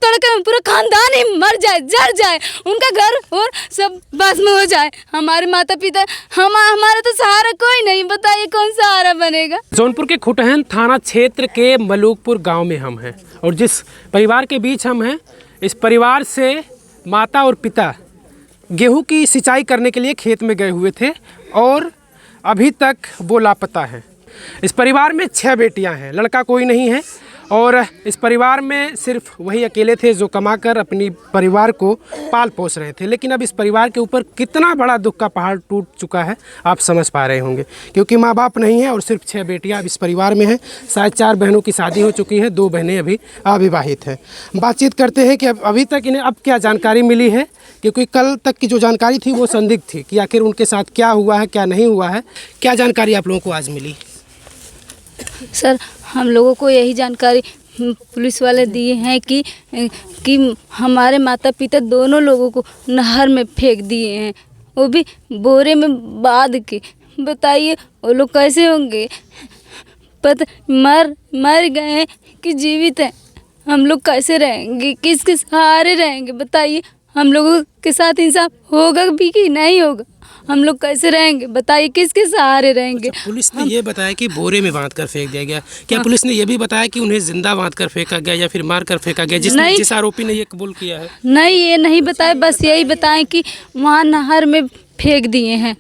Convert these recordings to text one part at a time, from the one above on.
तड़के में पूरा खानदान ही मर जाए, जल जाए, उनका घर और सब भस्म हो जाए। हमारे माता पिता, हमारा तो सहारा कोई नहीं, बताइए कौन सहारा बनेगा। जौनपुर के खुटहन थाना क्षेत्र के मलूकपुर गांव में हम हैं और जिस परिवार के बीच हम हैं, इस परिवार से माता और पिता गेहूं की सिंचाई करने के लिए खेत में गए हुए थे और अभी तक वो लापता हैं। इस परिवार में 6 बेटियां हैं, लड़का कोई नहीं है और इस परिवार में सिर्फ वही अकेले थे जो कमाकर अपनी परिवार को पाल पोस रहे थे। लेकिन अब इस परिवार के ऊपर कितना बड़ा दुख का पहाड़ टूट चुका है आप समझ पा रहे होंगे, क्योंकि माँ बाप नहीं है और सिर्फ 6 बेटियां अब इस परिवार में हैं। शायद 4 बहनों की शादी हो चुकी है, 2 बहनें अभी अविवाहित हैं। बातचीत करते हैं कि अभी तक इन्हें अब क्या जानकारी मिली है, क्योंकि कल तक की जो जानकारी थी वो संदिग्ध थी कि आखिर उनके साथ क्या हुआ है क्या नहीं हुआ है। क्या जानकारी आप लोगों को आज मिली? सर, हम लोगों को यही जानकारी पुलिस वाले दिए हैं कि हमारे माता पिता दोनों लोगों को नहर में फेंक दिए हैं, वो भी बोरे में बांध के। बताइए वो लोग कैसे होंगे, मर गए हैं कि जीवित हैं? हम लोग कैसे रहेंगे, किसके सहारे रहेंगे? बताइए, हम लोगों के साथ इंसाफ होगा भी कि नहीं होगा? हम लोग कैसे रहेंगे? बताइए, किसके सहारे रहेंगे? अच्छा, पुलिस ने ये बताया कि बोरे में बांध कर फेंक दिया गया। क्या पुलिस ने ये भी बताया कि उन्हें जिंदा बांध कर फेंका गया या फिर मार कर फेंका गया, जिस आरोपी ने ये कबूल किया है? नहीं, ये नहीं बताए, बस यही बताएं कि वहाँ नहर में फेंक दिए हैं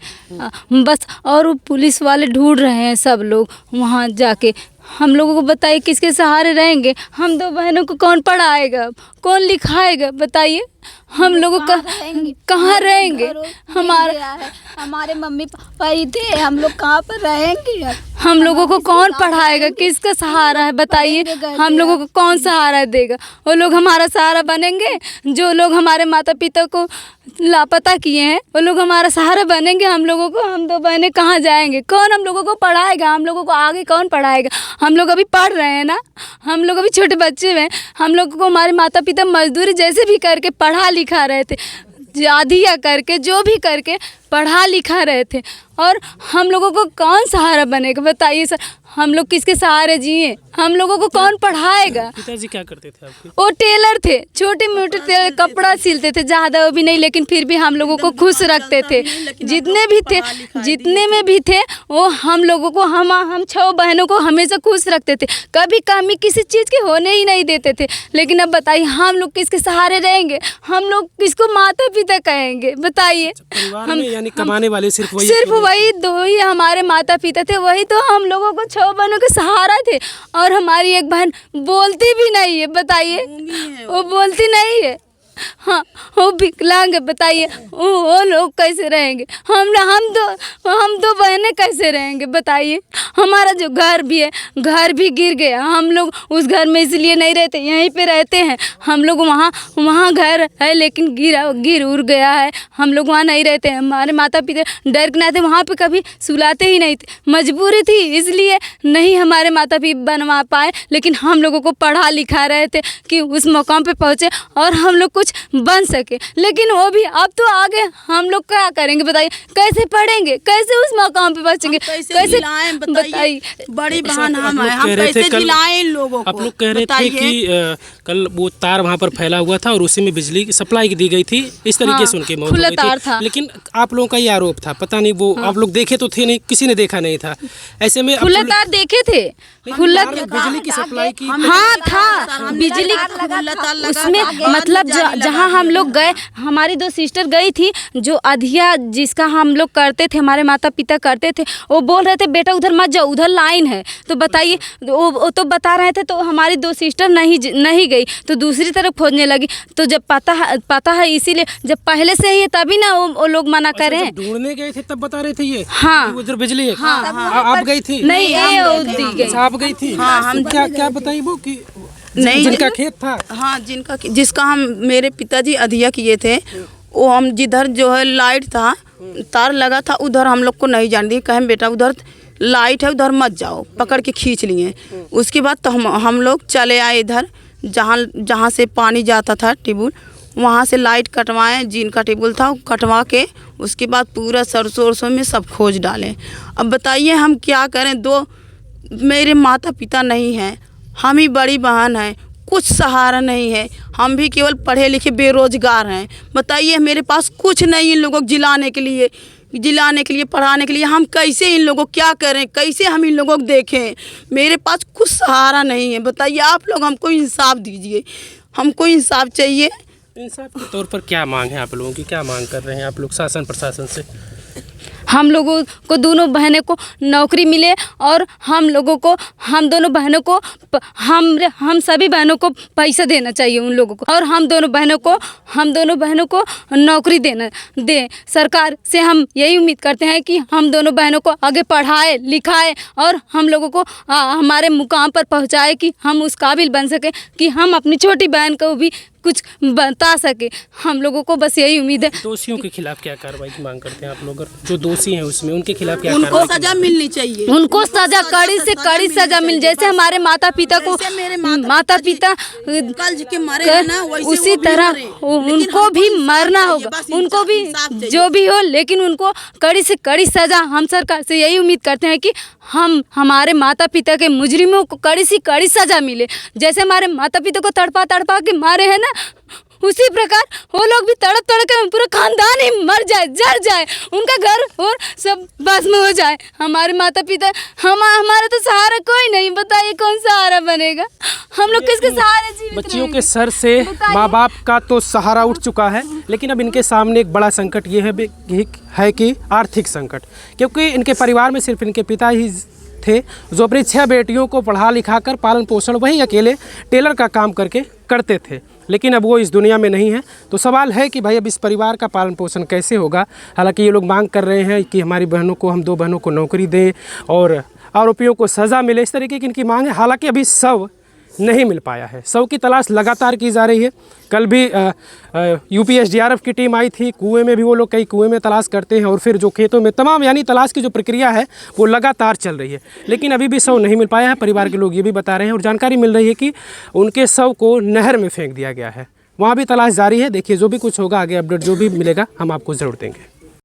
बस। और वो पुलिस वाले ढूंढ रहे हैं सब लोग वहाँ जाके। हम लोगों को बताइए, किसके सहारे रहेंगे? हम 2 बहनों को कौन पढ़ाएगा, कौन लिखाएगा? बताइए, हम लोगों का कहाँ रहेंगे? हमारे मम्मी पापा ही थे, हम लोग कहाँ पर रहेंगे? हम लोगों को कौन पढ़ाएगा? किसका सहारा है? बताइए, हम लोगों को कौन सहारा देगा? वो लोग हमारा सहारा बनेंगे? जो लोग हमारे माता पिता को लापता किए हैं वो लोग हमारा सहारा बनेंगे? हम लोगों को, हम 2 बहनें कहाँ जाएंगे? कौन हम लोगों को पढ़ाएगा? हम लोगों को आगे कौन पढ़ाएगा? हम लोग अभी पढ़ रहे हैं ना, हम लोग अभी छोटे बच्चे हैं। हम लोगों को हमारे माता पिता मजदूरी जैसे भी करके पढ़ा लिखा रहे थे, आधिया करके, जो भी करके पढ़ा लिखा रहे थे, और हम लोगों को कौन सहारा बनेगा? बताइए सर, हम लोग किसके सहारे जिए? हम लोगों को कौन पढ़ाएगा? पिताजी क्या करते थे आपके? वो टेलर थे, छोटे मोटे कपड़ा सिलते थे, ज़्यादा वो भी नहीं, लेकिन फिर भी हम लोगों को खुश रखते थे। जितने भी थे, जितने में भी थे, वो हम लोगों को, हम 6 बहनों को हमेशा खुश रखते थे, कभी कमी किसी चीज़ के होने ही नहीं देते थे। लेकिन अब बताइए, हम लोग किसके सहारे रहेंगे? हम लोग किसको माता पिता कहेंगे? बताइए। हम यानी कमाने वाले सिर्फ वही 2 ही हमारे माता पिता थे, वही तो हम लोगों को 6 बहनों के सहारा थे। और हमारी एक बहन बोलती भी नहीं है, बताइए, वो बोलती नहीं है। हाँ, वो विकलांग है। बताइए, वो लोग कैसे रहेंगे? हम दो बहनें कैसे रहेंगे? बताइए। हमारा जो घर भी है, घर भी गिर गया। हम लोग उस घर में इसलिए नहीं रहते, यहीं पे रहते हैं। हम लोग वहाँ घर है, लेकिन गिर उड़ गया है, हम लोग वहाँ नहीं रहते हैं। हमारे माता पिता डर के नाते वहाँ पे कभी सुलाते ही नहीं थे, मजबूरी थी, इसलिए नहीं हमारे माता पिता बनवा पाए। लेकिन हम लोगों को पढ़ा लिखा रहे थे कि उस मुकाम पे पहुँचे और हम लोग कुछ बन सके। लेकिन वो भी अब तो आगे, हम लोग क्या करेंगे? बताइए, कैसे पढ़ेंगे, कैसे उस मकाम पे पहुंचेंगे? कैसे बताइए? बड़ी बहन हम कैसे जिलाएं लोगों को? आप लोग कह रहे थे कि कल वो तार वहाँ पर फैला हुआ था और उसी में बिजली की सप्लाई दी गई थी, इस तरीके से उनकी मौत हो गई थी। लेकिन आप लोगों का ये आरोप था, पता नहीं वो आप लोग देखे तो थे नहीं, किसी ने देखा नहीं था। ऐसे में खुला तार देखे थे, खुला बिजली की सप्लाई की? हाँ था, बिजली उसमें, मतलब जहाँ हम लोग गए, हमारी 2 सिस्टर गई थी, जो अधिया जिसका हम लोग करते थे, हमारे माता पिता करते थे, वो बोल रहे थे बेटा उधर मत जाओ, उधर लाइन है। तो बताइए, वो तो बता रहे थे, तो हमारी 2 सिस्टर नहीं गई, तो दूसरी तरफ खोजने लगी। तो जब पता है इसीलिए, जब पहले से ही है तभी ना वो लोग मना कर रहे हैं। ढूंढने गए थे तब बता रहे थे ये? हाँ, उधर बिजली है। हाँ, आप गई थी? नहीं, आप गई थी? हम क्या बताइए वो कि नहीं, जिनका खेत था? हाँ, जिसका हम मेरे पिताजी अधिया किए थे, वो हम जिधर जो है लाइट था, तार लगा था, उधर हम लोग को नहीं जान दी। कहें बेटा उधर लाइट है, उधर मत जाओ, पकड़ के खींच लिए। उसके बाद तो हम लोग चले आए इधर, जहाँ से पानी जाता था टेबुल, वहाँ से लाइट कटवाएं, जिनका टेबुल था वो कटवा के उसके बाद पूरा सरसों में सब खोज डालें। अब बताइए हम क्या करें? 2 मेरे माता पिता नहीं हैं, हम ही बड़ी बहन हैं, कुछ सहारा नहीं है। हम भी केवल पढ़े लिखे बेरोजगार हैं। बताइए मेरे पास कुछ नहीं इन लोगों को जिलाने के लिए, पढ़ाने के लिए। हम कैसे इन लोगों को क्या करें, कैसे हम इन लोगों को देखें? मेरे पास कुछ सहारा नहीं है। बताइए आप लोग हमको इंसाफ दीजिए, हमको इंसाफ चाहिए। इंसाफ के तौर पर क्या मांग है आप लोगों की, क्या मांग कर रहे हैं आप लोग शासन प्रशासन से? हम लोगों को दोनों बहनों को नौकरी मिले और हम दोनों बहनों को हम सभी बहनों को पैसा देना चाहिए उन लोगों को, और हम दोनों बहनों को नौकरी दे। सरकार से हम यही उम्मीद करते हैं कि हम दोनों बहनों को आगे पढ़ाए लिखाए और हम लोगों को हमारे मुकाम पर पहुंचाए कि हम उस काबिल बन सके कि हम अपनी छोटी बहन को भी कुछ बता सके। हम लोगों को बस यही उम्मीद है। दोषियों के खिलाफ क्या कार्रवाई की मांग करते हैं आप लोग? जो दोषी हैं उसमें उनके खिलाफ क्या उनको कार्रवाई सजा मिलनी चाहिए, उनको सजा कड़ी से कड़ी सजा मिल, जैसे हमारे माता पिता को माता पिता कल के मरे हैं ना, वैसे उसी तरह उनको भी मरना होगा, उनको भी जो भी हो, लेकिन उनको कड़ी से कड़ी सजा। हम सरकार से यही उम्मीद करते हैं कि हमारे माता पिता के मुजरिमों को कड़ी से कड़ी सजा मिले। जैसे हमारे माता पिता को तड़पा के मारे हैं ना, उसी प्रकार वो लोग भी तड़प के पूरा खानदान ही मर जाए, जर जाए, उनका घर और सब भस्म हो जाए। हमारे माता पिता हमारा तो सहारा कोई नहीं। बताइए कौन सहारा बनेगा? हम लोग किसके सहारे जीवित बच्चियों के सर से माँ बाप का तो सहारा उठ चुका है, लेकिन अब इनके सामने एक बड़ा संकट ये है कि आर्थिक संकट, क्योंकि इनके परिवार में सिर्फ इनके पिता ही थे जो अपनी 6 बेटियों को पढ़ा लिखा कर पालन पोषण वही अकेले टेलर का काम करके करते थे, लेकिन अब वो इस दुनिया में नहीं है। तो सवाल है कि भाई अब इस परिवार का पालन पोषण कैसे होगा? हालांकि ये लोग मांग कर रहे हैं कि हमारी बहनों को, हम 2 बहनों को नौकरी दें और आरोपियों को सज़ा मिले, इस तरीके की इनकी मांग है। हालांकि अभी शव नहीं मिल पाया है, शव की तलाश लगातार की जा रही है। कल भी यूपी SDRF की टीम आई थी, कुएं में भी वो लोग कई कुएं में तलाश करते हैं और फिर जो खेतों में तमाम, यानी तलाश की जो प्रक्रिया है वो लगातार चल रही है, लेकिन अभी भी शव नहीं मिल पाया है। परिवार के लोग ये भी बता रहे हैं और जानकारी मिल रही है कि उनके शव को नहर में फेंक दिया गया है। वहाँ भी तलाश जारी है। देखिए जो भी कुछ होगा आगे अपडेट जो भी मिलेगा हम आपको ज़रूर देंगे।